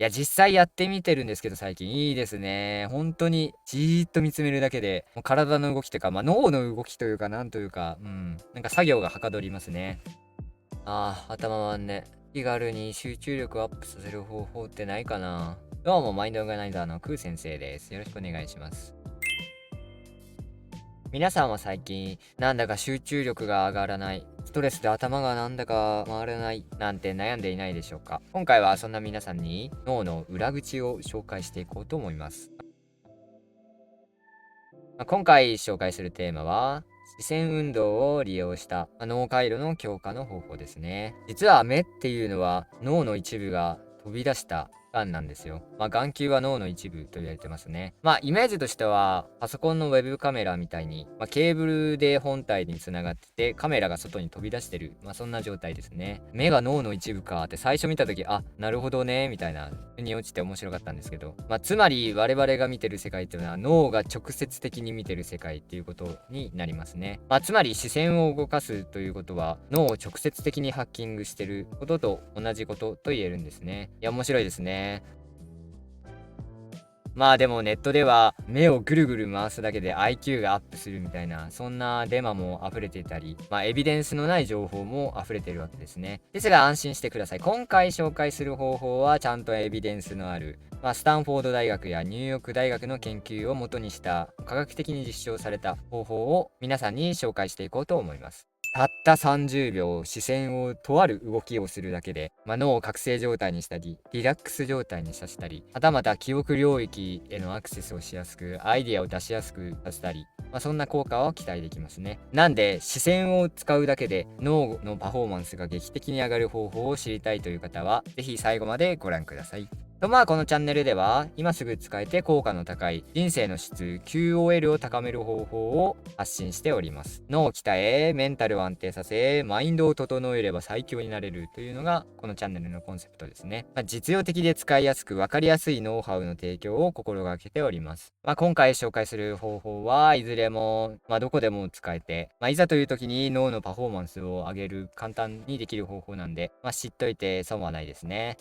いや、実際やってみてるんですけど、最近いいですね。本当にじーっと見つめるだけで、もう体の動きというか、脳の動きというか、なんというか、なんか作業がはかどりますね。ああ、頭回んね。気軽に集中力をアップさせる方法ってないかな。どうも、マインドオーガナイザーのクー先生です。よろしくお願いします。皆さんは最近、なんだか集中力が上がらない、ストレスで頭がなんだか回らない、なんて悩んでいないでしょうか。今回はそんな皆さんに脳の裏口を紹介していこうと思います。今回紹介するテーマは、視線運動を利用した、脳回路の強化の方法ですね。実は目っていうのは脳の一部が飛び出した眼なんですよ。眼球は脳の一部と言われてますね。イメージとしては、パソコンのウェブカメラみたいに、ケーブルで本体につながってて、カメラが外に飛び出してる。そんな状態ですね。目が脳の一部かって最初見たとき、あ、なるほどね、みたいな、腑に落ちて面白かったんですけど、つまり我々が見てる世界っていうのは脳が直接的に見てる世界っていうことになりますね。つまり視線を動かすということは、脳を直接的にハッキングしてることと同じことと言えるんですね。いや、面白いですね。でもネットでは目をぐるぐる回すだけで IQ がアップするみたいな、そんなデマも溢れていたり、エビデンスのない情報も溢れているわけですね。ですが安心してください。今回紹介する方法はちゃんとエビデンスのある、スタンフォード大学やニューヨーク大学の研究をもとにした科学的に実証された方法を皆さんに紹介していこうと思います。たった30秒視線をとある動きをするだけで、脳を覚醒状態にしたりリラックス状態にさせたり、はたまた記憶領域へのアクセスをしやすくアイデアを出しやすくさせたり、そんな効果を期待できますね。なんで視線を使うだけで脳のパフォーマンスが劇的に上がる方法を知りたいという方はぜひ最後までご覧ください。このチャンネルでは今すぐ使えて効果の高い人生の質 QOL を高める方法を発信しております。脳を鍛え、メンタルを安定させ、マインドを整えれば最強になれるというのがこのチャンネルのコンセプトですね。実用的で使いやすく分かりやすいノウハウの提供を心がけております。今回紹介する方法はいずれもどこでも使えて、いざという時に脳のパフォーマンスを上げる簡単にできる方法なんで、知っといて損はないですね。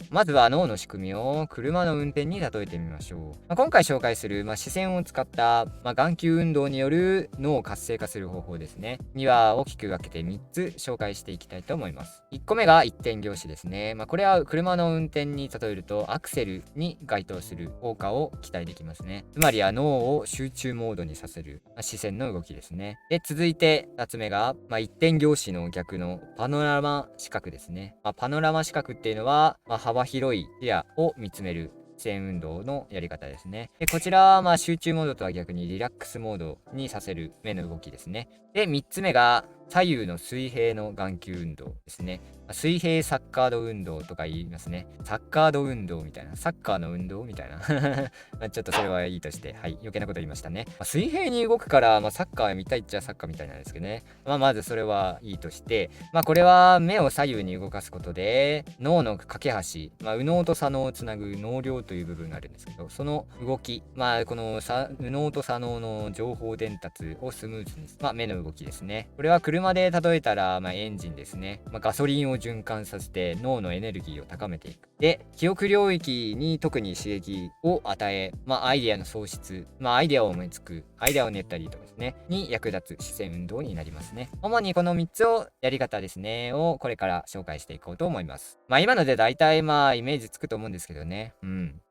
まずは脳の仕組みを車の運転に例えてみましょう。今回紹介する、視線を使った、眼球運動による脳を活性化する方法ですね。には大きく分けて3つ紹介していきたいと思います。1個目が一点凝視ですね。これは車の運転に例えるとアクセルに該当する効果を期待できますね。つまりは脳を集中モードにさせる、視線の動きですね。で、続いて2つ目が、一点凝視の逆のパノラマ視覚ですね。パノラマ視覚っていうのは、幅広い視野を見つめる視線運動のやり方ですね。で、こちらは集中モードとは逆にリラックスモードにさせる目の動きですね。で、3つ目が左右の水平の眼球運動ですね。水平サッカード運動とか言いますね。サッカード運動みたいな。サッカーの運動みたいな。ちょっとそれはいいとして、はい、余計なこと言いましたね。水平に動くから、サッカーみたいっちゃサッカーみたいなんですけどね。まずそれはいいとして、これは目を左右に動かすことで、脳の架け橋、右脳と左脳をつなぐ脳梁という部分があるんですけど、その動き、この右脳と左脳の情報伝達をスムーズに、目の動きですね。これは車で例えたら、エンジンですね。ガソリンを循環させて脳のエネルギーを高めていく。で、記憶領域に特に刺激を与え、アイデアの創出、アイデアを思いつく、アイデアを練ったりとかですね、に役立つ視線運動になりますね。主にこの3つをやり方ですね、をこれから紹介していこうと思います。今ので大体イメージつくと思うんですけどね。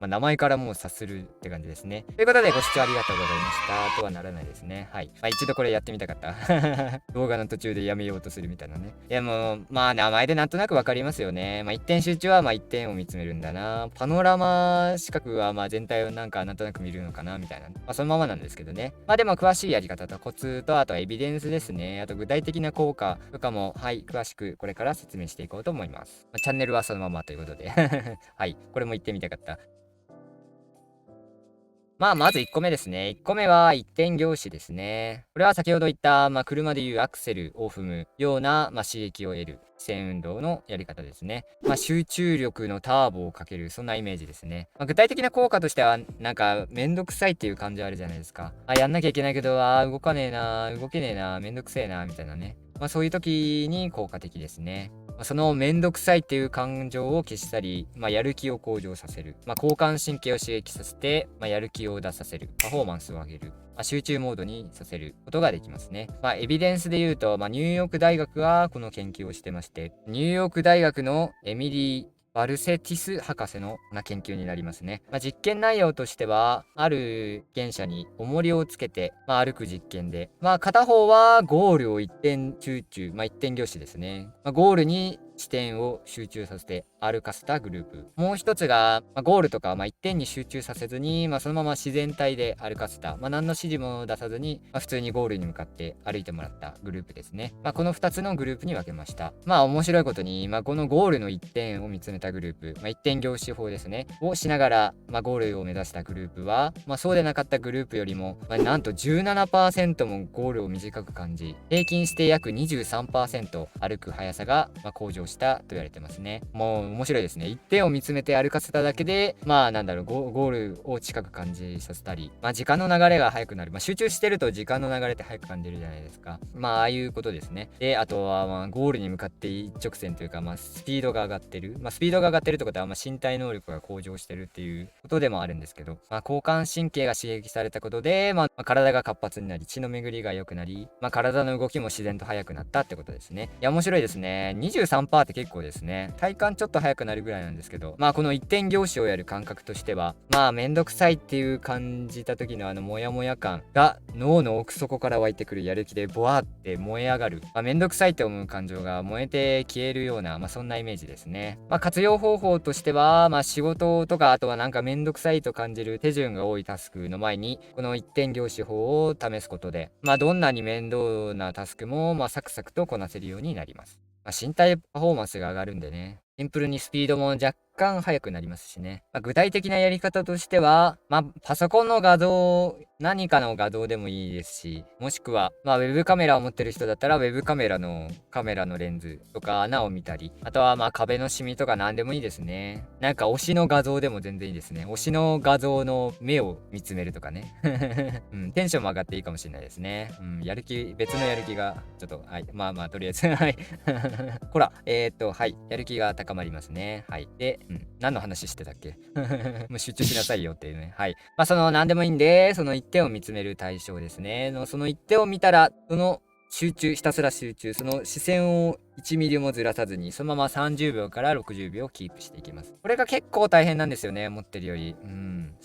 名前からもう察するって感じですね。ということでご視聴ありがとうございました。とはならないですね。はい。一度これやってみたかった。動画の途中でやめようとするみたいなね。いやもう、名前でなんとなくわかりますよね。一点集中は一点を見つめるんだな。パノラマ視覚は全体をなんとなく見るのかなみたいな。そのままなんですけどね。でも詳しいやり方とコツと、あとはエビデンスですね。あと具体的な効果とかも、はい、詳しくこれから説明していこうと思います。チャンネルはそのままということで。はい、これも言ってみたかった。まず1個目ですね。1個目は一点凝視ですね。これは先ほど言った、車でいうアクセルを踏むような、刺激を得る視線運動のやり方ですね。集中力のターボをかける、そんなイメージですね。具体的な効果としては、なんか、めんどくさいっていう感じあるじゃないですか。やんなきゃいけないけど、動かねえな、動けねえな、めんどくせえな、みたいなね。そういう時に効果的ですね。そのめんどくさいっていう感情を消し去り、やる気を向上させる。交感神経を刺激させて、やる気を出させる。パフォーマンスを上げる。集中モードにさせることができますね。エビデンスで言うと、ニューヨーク大学がこの研究をしてまして、ニューヨーク大学のエミリー・バルセティス博士の研究になりますね。実験内容としては、ある原車に重りをつけて、歩く実験で、片方はゴールを一点集中、一点凝視ですね。ゴールに視点を集中させて歩かせたグループ。もう一つが、ゴールとか一点に集中させずに、そのまま自然体で歩かせた。何の指示も出さずに、普通にゴールに向かって歩いてもらったグループですね。この2つのグループに分けました。面白いことに、このゴールの一点を見つめたグループ、一点凝視法ですね。をしながら、ゴールを目指したグループは、そうでなかったグループよりも、なんと 17% もゴールを短く感じ、平均して約 23% 歩く速さが、向上したと言われてますね。もう面白いですね。一点を見つめて歩かせただけで、ゴールを近く感じさせたり、時間の流れが速くなる。集中してると時間の流れって速く感じるじゃないですか。ああいうことですね。で、あとは、ゴールに向かって一直線というか、スピードが上がってる。スピードが上がってるってことは、身体能力が向上してるっていうことでもあるんですけど、交感神経が刺激されたことで、体が活発になり、血の巡りが良くなり、体の動きも自然と速くなったってことですね。いや、面白いですね。23% って結構ですね。体感ちょっと速くなるぐらいなんですけど、この一点凝視をやる感覚としては、めんどくさいっていう感じた時のモヤモヤ感が脳の奥底から湧いてくるやる気でボワーって燃え上がる。めんどくさいって思う感情が燃えて消えるような、そんなイメージですね。活用方法としては、仕事とか、あとはめんどくさいと感じる手順が多いタスクの前に、この一点凝視法を試すことで、どんなに面倒なタスクも、サクサクとこなせるようになります。身体パフォーマンスが上がるんでね。シンプルにスピードも若干速くなりますしね。具体的なやり方としては、パソコンの画像、何かの画像でもいいですし、もしくは、ウェブカメラを持ってる人だったら、ウェブカメラのレンズとか穴を見たり、あとは壁のシミとか何でもいいですね。推しの画像でも全然いいですね。推しの画像の目を見つめるとかね。テンションも上がっていいかもしれないですね。別のやる気が、ちょっと、はい。とりあえず、はい。ほら、はい。やる気が高まりますね。はい。で、何の話してたっけもう集中しなさいよっていうね。はい。何でもいいんで、その一点を見つめる対象ですね。その一点を見たら、ひたすら集中、その視線を1ミリもずらさずに、そのまま30秒から60秒キープしていきます。これが結構大変なんですよね、思ってるより。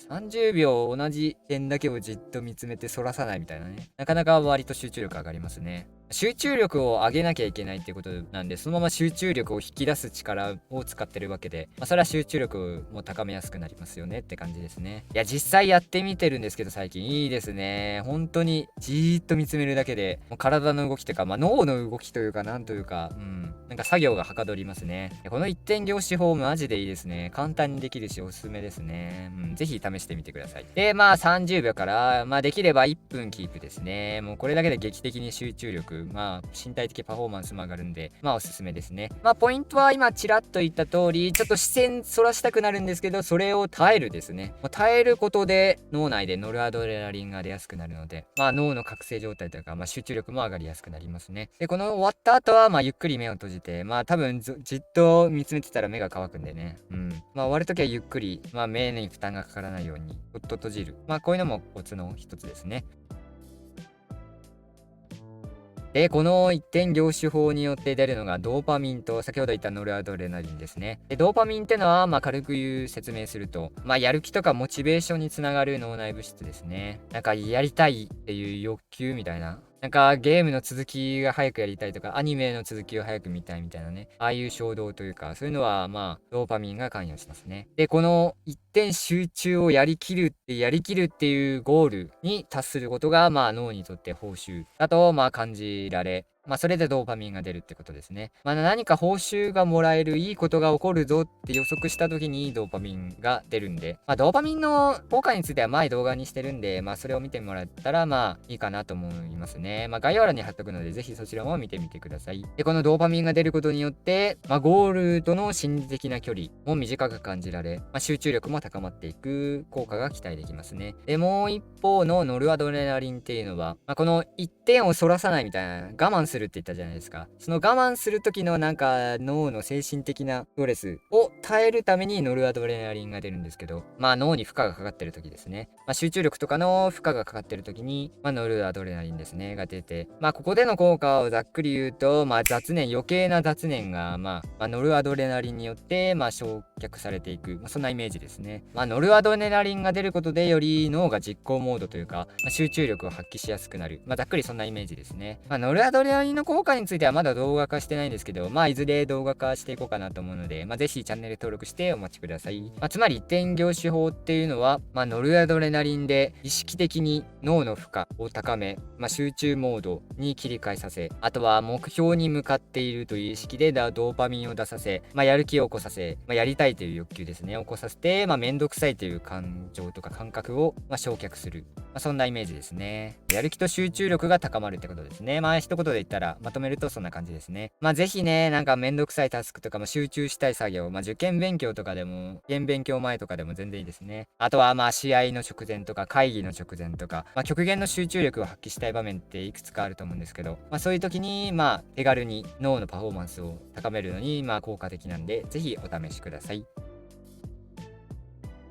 30秒同じ点だけをじっと見つめて反らさないみたいなね。なかなか割と集中力上がりますね。集中力を上げなきゃいけないっていうことなんで、そのまま集中力を引き出す力を使ってるわけで、それは集中力も高めやすくなりますよねって感じですね。いや、実際やってみてるんですけど、最近いいですね。本当にじーっと見つめるだけで、もう体の動きとか、脳の動きというか、なんというか、作業がはかどりますね。この一点凝視法マジでいいですね。簡単にできるしおすすめですね。ぜひ試してみてください。で、30秒から、できれば1分キープですね。もうこれだけで劇的に集中力、身体的パフォーマンスも上がるんで、おすすめですね。ポイントは今ちらっと言った通り、ちょっと視線そらしたくなるんですけど、それを耐えるですね。耐えることで脳内でノルアドレナリンが出やすくなるので、脳の覚醒状態というか、集中力も上がりやすくなりますね。で、この終わった後は、ゆっくり目を閉じて、多分じっと見つめてたら目が乾くんでね。終わるときはゆっくり、目に負担がかからないように、そっと閉じる。こういうのもコツの一つですね。で、この一点凝視法によって出るのがドーパミンと先ほど言ったノルアドレナリンですね。で、ドーパミンってのは、軽く説明すると、やる気とかモチベーションにつながる脳内物質ですね。やりたいっていう欲求みたいな。ゲームの続きが早くやりたいとか、アニメの続きを早く見たいみたいなね。ああいう衝動というか、そういうのは、ドーパミンが関与しますね。で、この一点集中をやりきるっていうゴールに達することが、脳にとって報酬だと、感じられ、それでドーパミンが出るってことですね。何か報酬がもらえるいいことが起こるぞって予測した時にドーパミンが出るんで、ドーパミンの効果については前動画にしてるんで、それを見てもらったらいいかなと思いますね。概要欄に貼っとくので、ぜひそちらも見てみてください。で、このドーパミンが出ることによって、ゴールとの心理的な距離も短く感じられ、集中力も高まっていく効果が期待できますね。で、もう一方のノルアドレナリンっていうのは、この一点を反らさないみたいな、我慢すするって言ったじゃないですか。その我慢する時のなんか脳の精神的なストレスを耐えるためにノルアドレナリンが出るんですけど、まあ脳に負荷がかかってる時ですね。まあ集中力とかの負荷がかかってる時に、まあノルアドレナリンですね、が出て、まあここでの効果をざっくり言うと、まあ余計な雑念が、ノルアドレナリンによって、焼却されていく、そんなイメージですね。ノルアドレナリンが出ることでより脳が実行モードというか、集中力を発揮しやすくなる。ざっくりそんなイメージですね。ノルアドレナリンの効果についてはまだ動画化してないんですけど、いずれ動画化していこうかなと思うので、ぜひチャンネル登録してお待ちください。つまり一点凝視法っていうのは、ノルアドレナリンで意識的に脳の負荷を高め、集中モードに切り替えさせ、あとは目標に向かっているという意識でドーパミンを出させ、やる気を起こさせ、やりたいという欲求ですね、起こさせて、めんどくさいという感情とか感覚を、焼却する。そんなイメージですね。やる気と集中力が高まるってことですね。一言で言ったら、まとめるとそんな感じですね。ぜひね、なんかめんどくさいタスクとかも集中したい作業、受験勉強とかでも、受験勉強前とかでも全然いいですね。あとは試合の直前とか会議の直前とか、極限の集中力を発揮したい場面っていくつかあると思うんですけど、そういう時に、手軽に脳のパフォーマンスを高めるのに、効果的なんで、ぜひお試しください。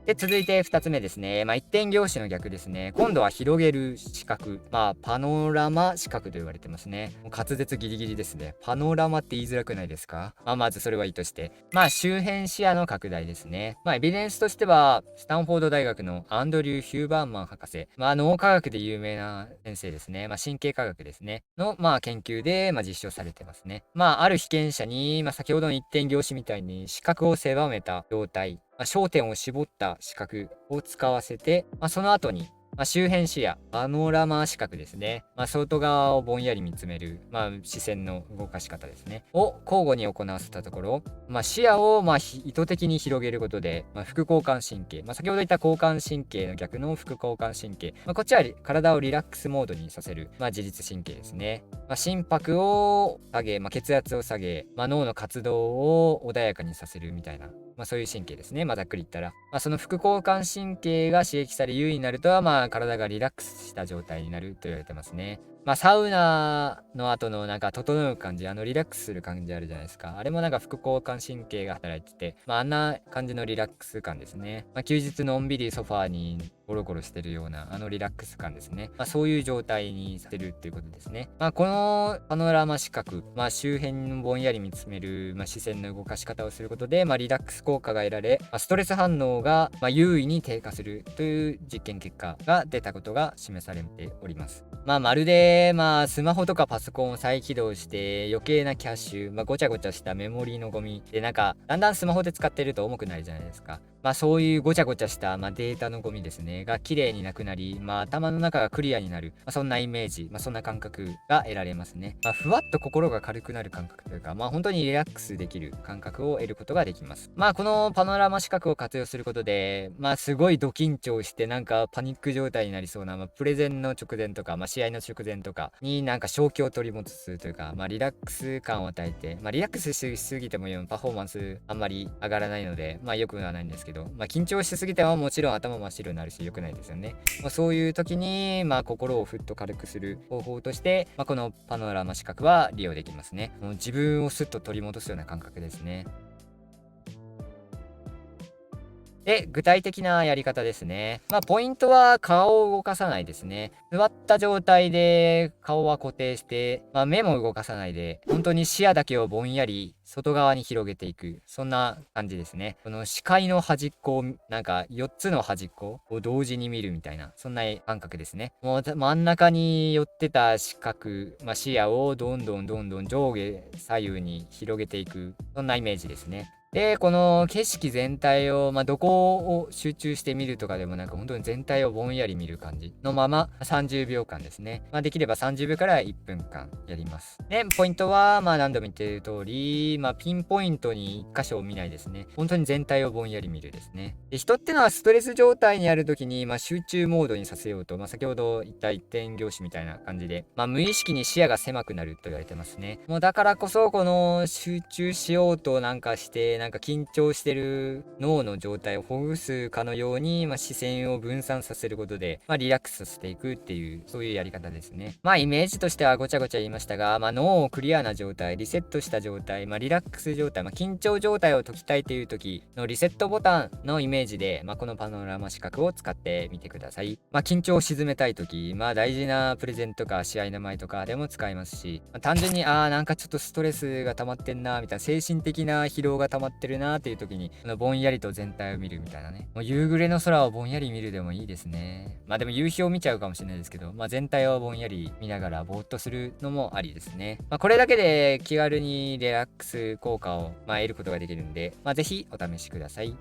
で、続いて2つ目ですね。一点凝視の逆ですね。今度は広げる視覚。パノラマ視覚と言われてますね。もう滑舌ギリギリですね。パノラマって言いづらくないですか？まずそれはいいとして。周辺視野の拡大ですね。エビデンスとしては、スタンフォード大学のアンドリュー・ヒューバーマン博士。脳科学で有名な先生ですね。神経科学ですね。の、研究で、実証されてますね。ある被験者に、先ほどの一点凝視みたいに視覚を狭めた状態。焦点を絞った視覚を使わせて、その後に、周辺視野、パノラマ視覚ですね。外側をぼんやり見つめる、視線の動かし方ですね。を交互に行わせたところ、視野を意図的に広げることで、副交感神経、先ほど言った交感神経の逆の副交感神経、こっちは体をリラックスモードにさせる、自律神経ですね。心拍を下げ、血圧を下げ、脳の活動を穏やかにさせるみたいな。そういう神経ですね。ざっくり言ったら。その副交感神経が刺激され優位になるとは、体がリラックスした状態になると言われてますね。サウナの後のなんか整う感じ、リラックスする感じあるじゃないですか。あれもなんか副交感神経が働いてて、あんな感じのリラックス感ですね。休日のんびりソファーにゴロゴロしてるようなリラックス感ですね。そういう状態にさせるっていうことですね。このパノラマ視覚、周辺をぼんやり見つめる、視線の動かし方をすることで、リラックス効果が得られ、ストレス反応が、優位に低下するという実験結果が出たことが示されております。まるで、スマホとかパソコンを再起動して余計なキャッシュ、ごちゃごちゃしたメモリーのゴミで、なんかだんだんスマホで使ってると重くなるじゃないですか。そういうごちゃごちゃした、データのゴミですねが綺麗になくなり、頭の中がクリアになる、そんなイメージ、そんな感覚が得られますね。ふわっと心が軽くなる感覚というか、本当にリラックスできる感覚を得ることができます。このパノラマ視覚を活用することで、すごいド緊張してなんかパニック状態になりそうな、プレゼンの直前とか、試合の直前とかになんか正気を取り戻すというか、リラックス感を与えて、リラックスしすぎてもパフォーマンスあんまり上がらないので、良くはないんですけど、緊張しすぎてはもちろん頭真っ白になるし良くないですよね。そういう時に、心をふっと軽くする方法として、このパノラマ視覚は利用できますね。もう自分をスッと取り戻すような感覚ですね。で、具体的なやり方ですね。ポイントは顔を動かさないですね。座った状態で顔は固定して、目も動かさないで、本当に視野だけをぼんやり外側に広げていく。そんな感じですね。この視界の端っこを、なんか4つの端っこを同時に見るみたいな、そんな感覚ですね。もう真ん中に寄ってた視覚、視野をどんどん上下左右に広げていく。そんなイメージですね。で、この景色全体を、どこを集中して見るとかでもなんか本当に全体をぼんやり見る感じのまま30秒間ですね。できれば30秒から1分間やります。で、ポイントは、何度も言っている通り、ピンポイントに1箇所を見ないですね。本当に全体をぼんやり見るですね。で、人ってのはストレス状態にある時に、集中モードにさせようと、先ほど言った一点凝視みたいな感じで、無意識に視野が狭くなると言われてますね。もうだからこそ、この集中しようとなんかして、なんか緊張してる脳の状態をほぐすかのように、視線を分散させることで、リラックスさせていくっていう、そういうやり方ですね。イメージとしてはごちゃごちゃ言いましたが、脳をクリアな状態、リセットした状態、リラックス状態、緊張状態を解きたいという時のリセットボタンのイメージで、このパノラマ視覚を使ってみてください。緊張を鎮めたい時、大事なプレゼンとか試合の前とかでも使いますし、単純になんかちょっとストレスが溜まってんなみたいな、精神的な疲労が溜まってるなっていう時にぼんやりと全体を見るみたいなね、もう夕暮れの空をぼんやり見るでもいいですね。でも夕日を見ちゃうかもしれないですけど、全体をぼんやり見ながらぼーっとするのもありですね。これだけで気軽にリラックス効果を得ることができるんで、ぜひお試しください。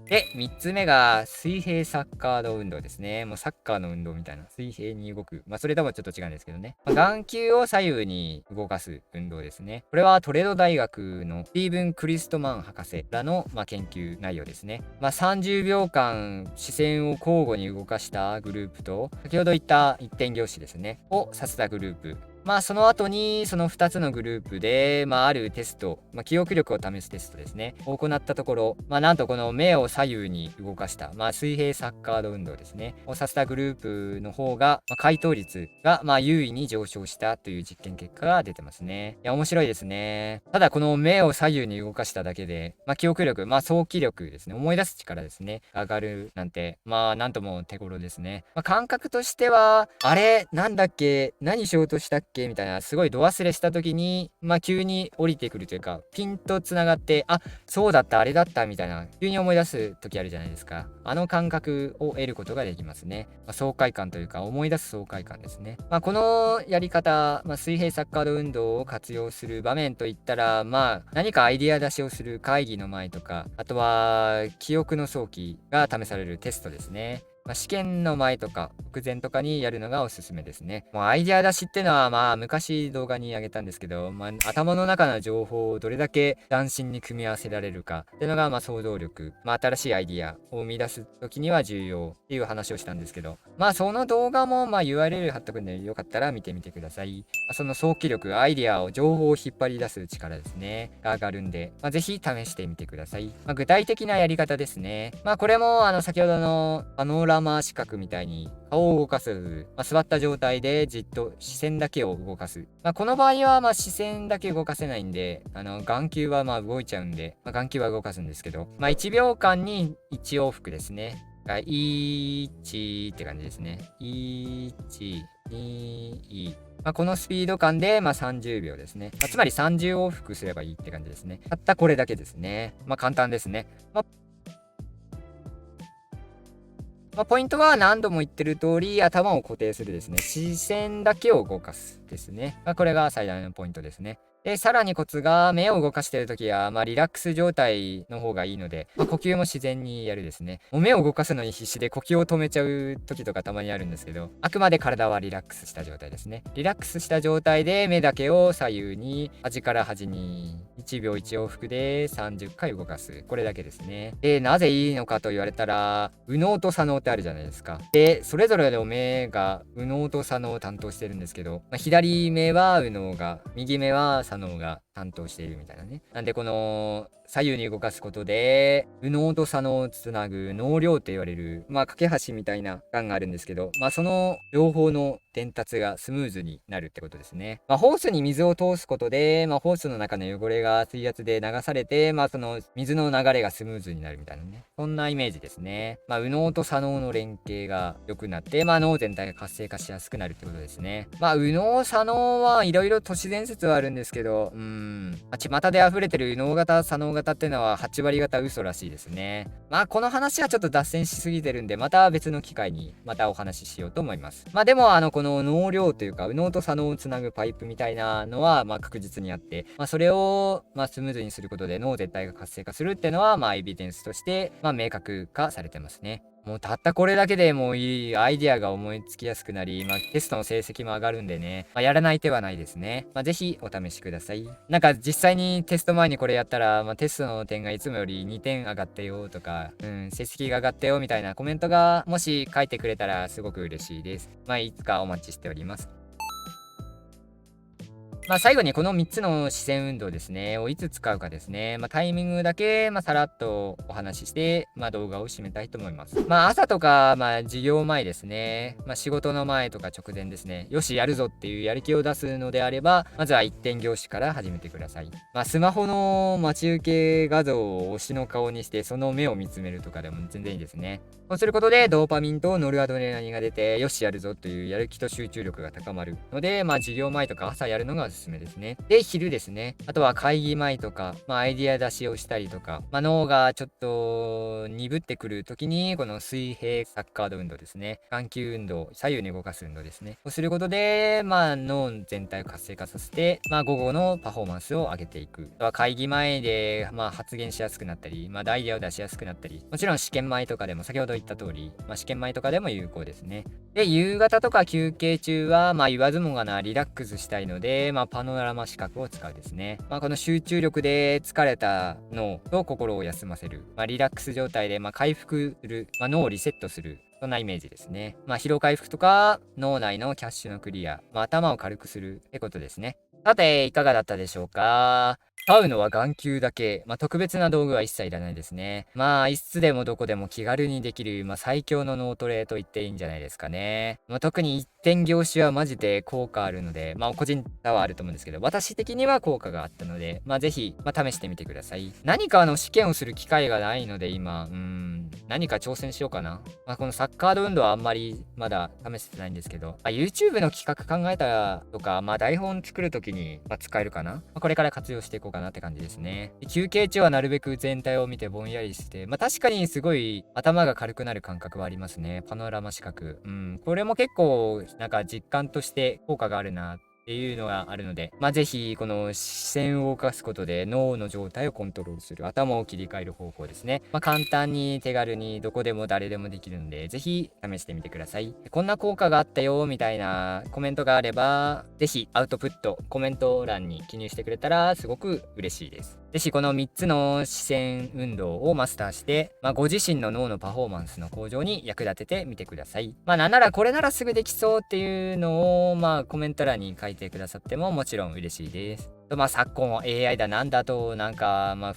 で、3つ目が水平サッカード運動ですね。もうサッカーの運動みたいな。水平に動く。それともちょっと違うんですけどね。眼球を左右に動かす運動ですね。これはトレド大学のスティーブン・クリストマン博士らの、研究内容ですね。30秒間視線を交互に動かしたグループと、先ほど言った一点凝視ですね。をさせたグループ。その後にその2つのグループで、あるテスト、記憶力を試すテストですね、を行ったところ、なんとこの目を左右に動かした、水平サッカード運動ですね、をさせたグループの方が、回答率が、優位に上昇したという実験結果が出てますね。いや、面白いですね。ただこの目を左右に動かしただけで、記憶力、想起力ですね、思い出す力ですね、上がるなんて、なんとも手頃ですね。感覚としては、あれ、なんだっけ、何しようとしたっけみたいな、すごい度忘れした時に、急に降りてくるというか、ピンとつながって、あ、そうだった、あれだった、みたいな、急に思い出す時あるじゃないですか。あの感覚を得ることができますね。爽快感というか、思い出す爽快感ですね。このやり方、水平サッカード運動を活用する場面といったら、何かアイディア出しをする会議の前とか、あとは、記憶の早期が試されるテストですね。試験の前とか直前とかにやるのがおすすめですね。もうアイデア出しってのは昔動画にあげたんですけど、頭の中の情報をどれだけ斬新に組み合わせられるかっていうのが想像力、新しいアイディアを生み出す時には重要っていう話をしたんですけど、その動画もURL 貼っとくんでよかったら見てみてください。その早期力、アイディアを情報を引っ張り出す力ですねが上がるんで、ぜひ試してみてください。具体的なやり方ですね。これも先ほどのパノラマ視覚みたいに顔を動かす、座った状態でじっと視線だけを動かす。この場合は視線だけ動かせないんで、眼球は動いちゃうんで、眼球は動かすんですけど、1秒間に1往復ですね。1って感じですね。1、2、このスピード感で30秒ですね。つまり30往復すればいいって感じですね。たったこれだけですね。簡単ですね。ポイントは何度も言ってる通り頭を固定するですね。視線だけを動かすですね。これが最大のポイントですね。で、さらにコツが目を動かしているときは、リラックス状態の方がいいので、呼吸も自然にやるですね。もう目を動かすのに必死で呼吸を止めちゃう時とかたまにあるんですけど、あくまで体はリラックスした状態ですね。リラックスした状態で目だけを左右に、端から端に1秒1往復で30回動かす。これだけですね。で、なぜいいのかと言われたら、右脳と左脳ってあるじゃないですか。で、それぞれの目が右脳と左脳を担当してるんですけど、左目は右脳が、右目は左脳が担当しているみたいなね。なんでこの左右に動かすことで右脳と左脳をつなぐ脳梁って言われる架け橋みたいな感があるんですけど、その両方の伝達がスムーズになるってことですね。ホースに水を通すことで、ホースの中の汚れが水圧で流されて、その水の流れがスムーズになるみたいなね。そんなイメージですね。右脳と左脳の連携が良くなって、脳全体が活性化しやすくなるってことですね。右脳左脳はいろいろ都市伝説はあるんですけど、巷で溢れてる右脳型左脳型っていうのは8割方嘘らしいですね。この話はちょっと脱線しすぎてるんで、また別の機会にまたお話ししようと思います。でもこの脳梁というか右脳と左脳をつなぐパイプみたいなのは確実にあって、それをスムーズにすることで脳全体が活性化するっていうのはエビデンスとして明確化されてますね。もうたったこれだけでもういいアイディアが思いつきやすくなり、テストの成績も上がるんでね、やらない手はないですね。ぜひお試しください。なんか実際にテスト前にこれやったら、テストの点がいつもより2点上がったよとか、成績が上がったよみたいなコメントがもし書いてくれたらすごく嬉しいです。いつかお待ちしております。最後にこの3つの視線運動ですね、をいつ使うかですね。タイミングだけ、さらっとお話しして、動画を締めたいと思います。朝とか、授業前ですね。仕事の前とか直前ですね。よし、やるぞっていうやる気を出すのであれば、まずは一点凝視から始めてください。スマホの待ち受け画像を推しの顔にして、その目を見つめるとかでも全然いいですね。そうすることで、ドーパミンとノルアドレナリンが出て、よし、やるぞというやる気と集中力が高まるので、授業前とか朝やるのがおすすめですね。で、昼ですね。あとは会議前とか、アイディア出しをしたりとか、脳がちょっと鈍ってくるときに、この水平サッカード運動ですね。眼球運動、左右に動かす運動ですね。をすることで、脳全体を活性化させて、午後のパフォーマンスを上げていく。あとは会議前で、発言しやすくなったり、アイディアを出しやすくなったり、もちろん試験前とかでも先ほど言った通り、試験前とかでも有効ですね。で、夕方とか休憩中は、言わずもがなリラックスしたいので、パノラマ視覚を使うですね。この集中力で疲れた脳と心を休ませる。リラックス状態で、回復する。脳をリセットする。そんなイメージですね。疲労回復とか、脳内のキャッシュのクリア、頭を軽くするってことですね。さて、いかがだったでしょうか？使うのは眼球だけ。特別な道具は一切いらないですね。いつでもどこでも気軽にできる、最強の脳トレと言っていいんじゃないですかね。特に一点凝視はマジで効果あるので、個人差はあると思うんですけど、私的には効果があったので、ぜひ、試してみてください。何か試験をする機会がないので、今、何か挑戦しようかな。このサッカード運動はあんまりまだ試せてないんですけど、YouTube の企画考えたとか、台本作るときに、使えるかな。これから活用していこうかなって感じですね。休憩中はなるべく全体を見てぼんやりして、確かにすごい頭が軽くなる感覚はありますね。パノラマ視覚。これも結構、実感として効果があるなっていうのがあるので、ぜひこの視線を動かすことで脳の状態をコントロールする、頭を切り替える方法ですね。簡単に手軽にどこでも誰でもできるので、ぜひ試してみてください。こんな効果があったよみたいなコメントがあれば、ぜひアウトプット、コメント欄に記入してくれたらすごく嬉しいです。ぜひこの3つの視線運動をマスターして、ご自身の脳のパフォーマンスの向上に役立ててみてください。なんならこれならすぐできそうっていうのを、コメント欄に書いてくださってももちろん嬉しいです。昨今 AI だなんだと普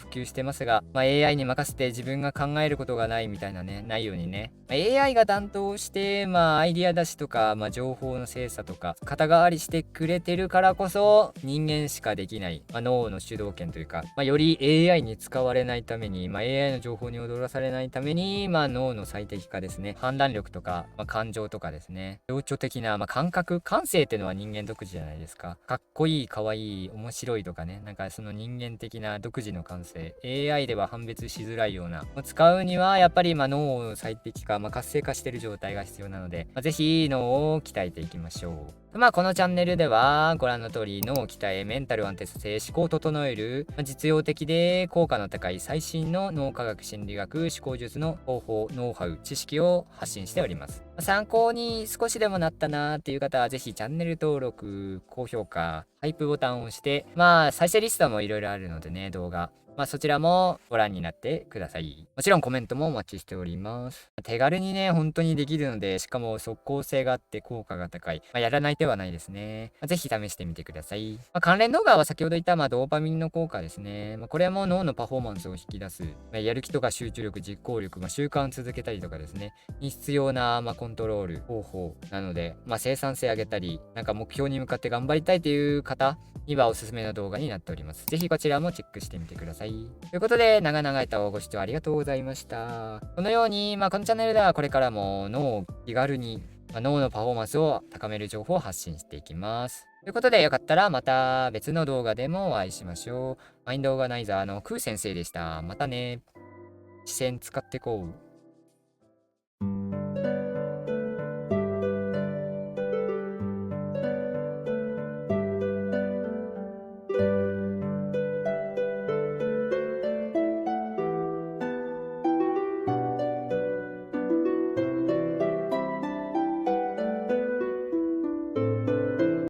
及してますが、AI に任せて自分が考えることがないみたいなね、ないようにね。AI が担当して、アイディア出しとか、情報の精査とか、肩代わりしてくれてるからこそ、人間しかできない、脳の主導権というか、より AI に使われないために、AI の情報に踊らされないために、脳の最適化ですね。判断力とか、感情とかですね。情緒的な、感覚、感性っていうのは人間独自じゃないですか。かっこいい、かわいい、面白いとかね。その人間的な独自の感性。AI では判別しづらいような。使うには、やっぱり脳を最適化、活性化している状態が必要なので、ぜひ脳を鍛えていきましょう。このチャンネルではご覧の通り脳を鍛えメンタルを安定させ思考を整える実用的で効果の高い最新の脳科学心理学思考術の方法ノウハウ知識を発信しております。参考に少しでもなったなーっていう方はぜひチャンネル登録高評価ハイプボタンを押して再生リストもいろいろあるのでね動画そちらもご覧になってください。もちろんコメントもお待ちしております。手軽にね、本当にできるので、しかも即効性があって効果が高い。やらない手はないですね。ぜひ試してみてください。関連動画は先ほど言ったドーパミンの効果ですね。これも脳のパフォーマンスを引き出す。やる気とか集中力、実行力、習慣続けたりとかですね。に必要なコントロール方法なので、生産性上げたり、目標に向かって頑張りたいという方にはおすすめの動画になっております。ぜひこちらもチェックしてみてください。ということで、長々とご視聴ありがとうございました。このように、このチャンネルではこれからも脳を気軽に、脳のパフォーマンスを高める情報を発信していきます。ということで、よかったらまた別の動画でもお会いしましょう。マインドオーガナイザーのクー先生でした。またね。視線使ってこう。